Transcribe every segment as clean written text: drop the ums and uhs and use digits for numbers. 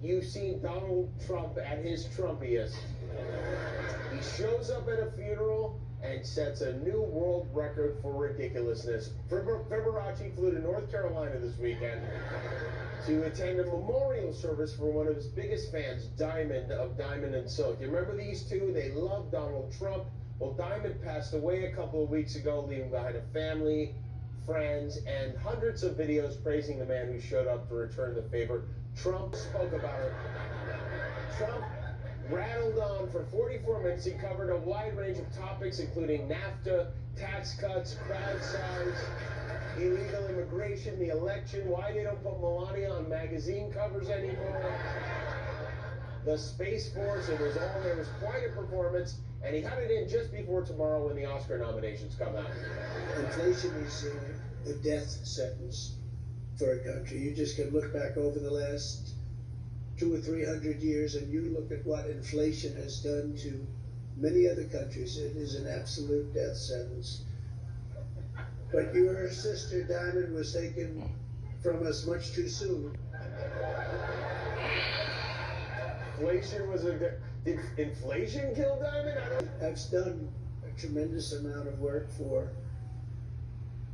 you've seen Donald Trump at his Trumpiest. He shows up at a funeral and sets a new world record for ridiculousness. Fiberace flew to North Carolina this weekend to attend a memorial service for one of his biggest fans, Diamond of Diamond and Silk. You remember these two? They love Donald Trump. Well, Diamond passed away a couple of weeks ago, leaving behind a family, friends, and hundreds of videos praising the man who showed up to return the favor. Trump spoke about it. Trump rattled on for 44 minutes. He covered a wide range of topics, including NAFTA, tax cuts, crowd size, illegal immigration, the election, why they don't put Melania on magazine covers anymore, the Space Force. It was all there. It was quite a performance, and he had it in just before tomorrow when the Oscar nominations come out. Inflation is a death sentence for a country. You just can look back over the last 200 or 300 years and you look at what inflation has done to many other countries. It is an absolute death sentence. But your sister Diamond was taken from us much too soon. Inflation was did inflation kill Diamond? I've done a tremendous amount of work for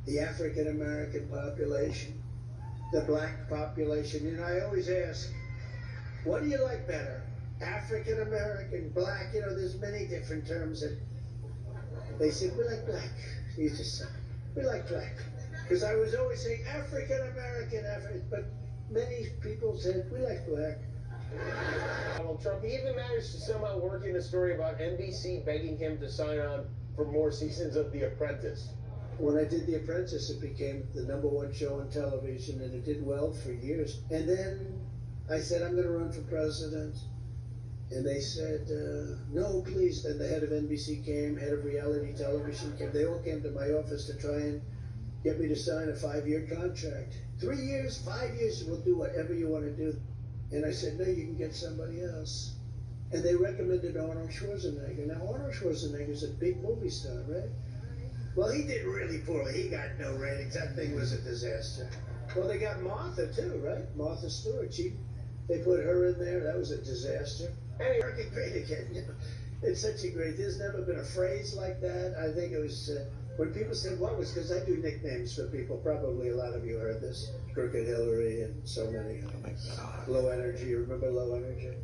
the African American population, the black population, and I always ask, what do you like better? African American, black, there's many different terms that they said, we like black. You just say, we like black. Because I was always saying African American, but many people said, we like black. Donald Trump, he even managed to somehow work in a story about NBC begging him to sign on for more seasons of The Apprentice. When I did The Apprentice, it became the #1 show on television, and it did well for years. And then I said, I'm going to run for president. And they said, no, please. Then the head of NBC came, head of reality television came. They all came to my office to try and get me to sign a 5-year contract. 3 years, 5 years, we'll do whatever you want to do. And I said, no, you can get somebody else. And they recommended Arnold Schwarzenegger. Now, Arnold Schwarzenegger's a big movie star, right? Well, he did really poorly. He got no ratings. That thing was a disaster. Well, they got Martha, too, right? Martha Stewart. They put her in there. That was a disaster. Anyway, American Great Again. It's such a great, there's never been a phrase like that. I think it was, when people said, what was, because I do nicknames for people. Probably a lot of you heard this. Crooked Hillary and so many. Oh my God. Low Energy. Remember Low Energy?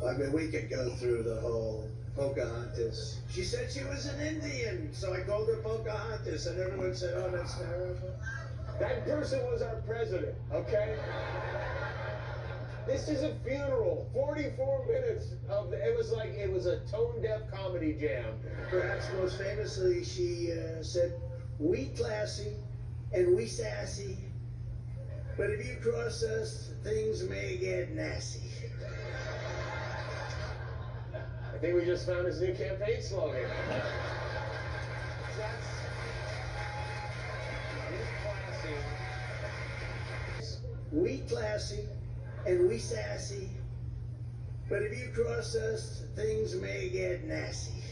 I mean, we could go through the whole Pocahontas. She said she was an Indian, so I called her Pocahontas, and everyone said, oh, that's terrible. That person was our president, okay? This is a funeral. 44 minutes of it was a tone-deaf comedy jam. Perhaps most famously, she said, we classy and we sassy, but if you cross us, things may get nasty. I think we just found his new campaign slogan. We classy and we sassy, but if you cross us, things may get nasty.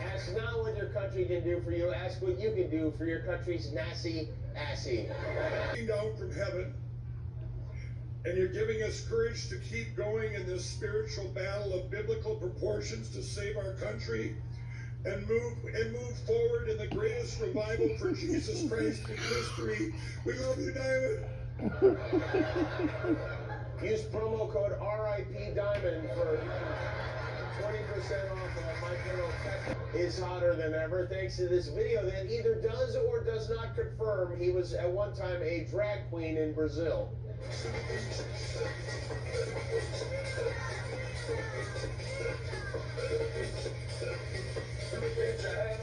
Ask not what your country can do for you, ask what you can do for your country's nasty assy. Down from heaven, and you're giving us courage to keep going in this spiritual battle of biblical proportions to save our country and move forward in the greatest revival for Jesus Christ in history. We love you, Diamond. Use promo code RIP Diamond for 20% off of my channel. Is hotter than ever thanks to this video that either does or does not confirm he was at one time a drag queen in Brazil.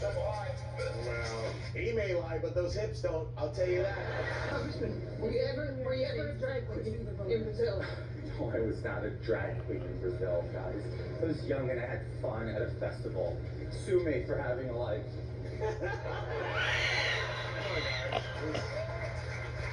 Well, he may lie, but those hips don't. I'll tell you that. Were you ever a drag queen in Brazil? No, I was not a drag queen in Brazil, guys. I was young and I had fun at a festival. Sue me for having a life. Oh, my God.